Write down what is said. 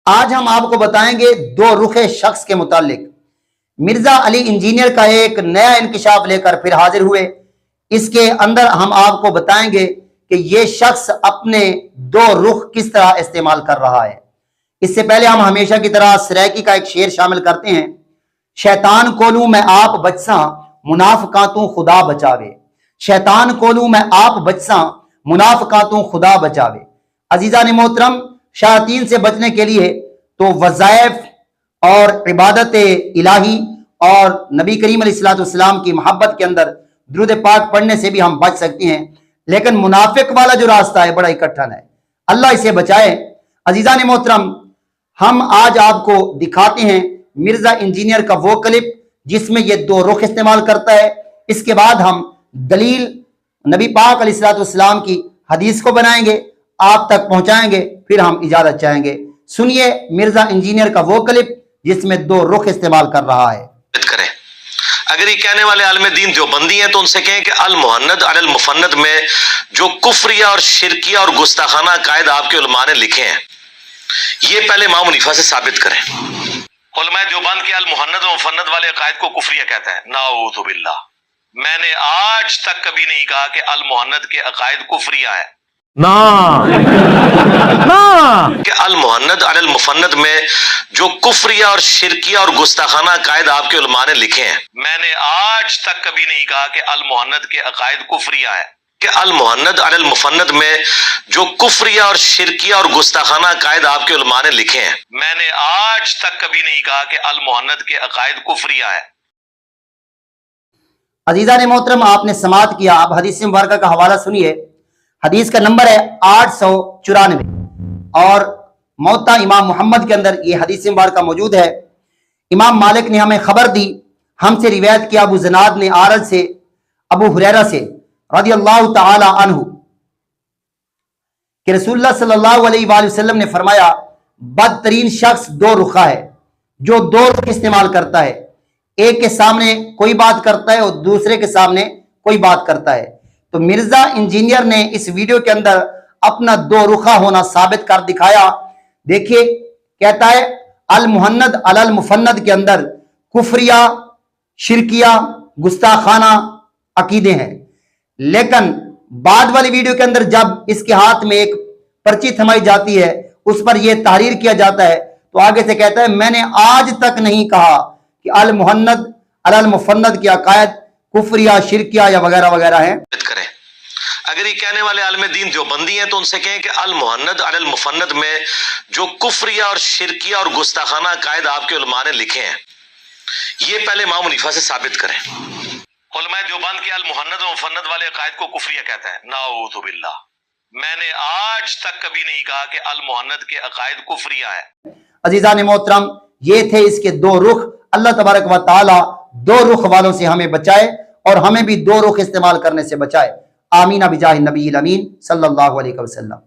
آج ہم آپ کو بتائیں گے دو رخ شخص کے متعلق۔ مرزا علی انجینئر کا ایک نیا انکشاف لے کر پھر حاضر ہوئے۔ اس کے اندر ہم آپ کو بتائیں گے کہ یہ شخص اپنے دو رخ کس طرح استعمال کر رہا ہے۔ اس سے پہلے ہم ہمیشہ کی طرح سریکی کا ایک شعر شامل کرتے ہیں۔ شیطان کو لوں میں آپ بچساں منافقاں تو خدا بچاوے، شیطان کو لوں میں آپ بچساں منافقاں تو خدا بچاوے۔ عزیزان محترم، شیاطین سے بچنے کے لیے تو وظائف اور عبادت الہی اور نبی کریم علیہ السلام کی محبت کے اندر درود پاک پڑھنے سے بھی ہم بچ سکتے ہیں، لیکن منافق والا جو راستہ ہے بڑا ہی کٹھن ہے، اللہ اسے بچائے۔ عزیزان محترم، ہم آج آپ کو دکھاتے ہیں مرزا انجینئر کا وہ کلپ جس میں یہ دو رخ استعمال کرتا ہے۔ اس کے بعد ہم دلیل نبی پاک علیہ السلام کی حدیث کو بنائیں گے، آپ تک پہنچائیں گے، پھر ہم اجازت چاہیں گے۔ سنیے مرزا انجینئر کا وہ کلپ جس میں دو رخ استعمال کر رہا ہے۔ اگر یہ کہنے والے عالم دین دیوبندی ہیں تو ان سے کہیں کہ المحند علی المفند میں جو کفریہ اور شرکیہ اور گستاخانہ عقائد آپ کے علماء نے لکھے ہیں، یہ پہلے امام حنیفہ سے ثابت کریں۔ علماء دیوبند کے المحند و مفند والے عقائد کو کفریہ کہتا ہے، نعوذ باللہ۔ میں نے آج تک کبھی نہیں کہا کہ المحند کے عقائد کفریہ ہے، کہ المحند علی المفند میں جو کفریہ اور شرکیہ اور گستاخانہ عقائد آپ کے علماء نے لکھے ہیں، میں نے آج تک کبھی نہیں کہا کہ المحند کے عقائد کفریہ ہے، کہ المحند علی المفند میں جو کفریہ اور شرکیہ اور گستاخانہ عقائد آپ کے علماء نے لکھے ہیں، میں نے آج تک کبھی نہیں کہا کہ المحند کے عقائد کفریہ ہے۔ عزیزان محترم، آپ نے سماعت کیا، اب حدیث مبارکہ کا حوالہ سنیے۔ حدیث کا نمبر ہے 894 اور موطا امام محمد کے اندر یہ حدیث مبارکہ موجود ہے۔ امام مالک نے ہمیں خبر دی، ہم سے روایت کیا ابو زناد نے آرد سے ابو ہریرہ سے رضی اللہ تعالی عنہ کہ رسول اللہ صلی اللہ علیہ وآلہ وسلم نے فرمایا، بدترین شخص دو رخا ہے، جو دو رخ استعمال کرتا ہے، ایک کے سامنے کوئی بات کرتا ہے اور دوسرے کے سامنے کوئی بات کرتا ہے۔ تو مرزا انجینئر نے اس ویڈیو کے اندر اپنا دو رخا ہونا ثابت کر دکھایا۔ دیکھیے، کہتا ہے المحند علی المفند کے اندر کفریہ، شرکیہ، گستاخانہ عقیدے ہیں، لیکن بعد والی ویڈیو کے اندر جب اس کے ہاتھ میں ایک پرچی تھمائی جاتی ہے، اس پر یہ تحریر کیا جاتا ہے، تو آگے سے کہتا ہے میں نے آج تک نہیں کہا کہ المحند علی المفند کے عقائد کفریہ، شرکیہ یا وغیرہ وغیرہ ہیں۔ اگر یہ کہنے والے عالم دین دیوبندی ہیں تو ان سے کہیں کہ المحند علی المفند میں جو کفریہ اور شرکیہ اور گستاخانہ عقائد آپ کے علماء نے لکھے ہیں، یہ پہلے امام حنیفہ سے ثابت کریں۔ علماء دیوبند کے المحند و مفند والے عقائد کو کفریہ کہتا ہے، نعوذ باللہ۔ میں نے آج تک کبھی نہیں کہا کہ المحند کے عقائد کفریہ ہے۔ عزیزان محترم، یہ تھے اس کے دو رخ۔ اللہ تبارک و تعالی دو رخ والوں سے ہمیں بچائے اور ہمیں بھی دو رخ استعمال کرنے سے بچائے۔ آمین بجاہ النبی الامین صلی اللہ علیہ وسلم۔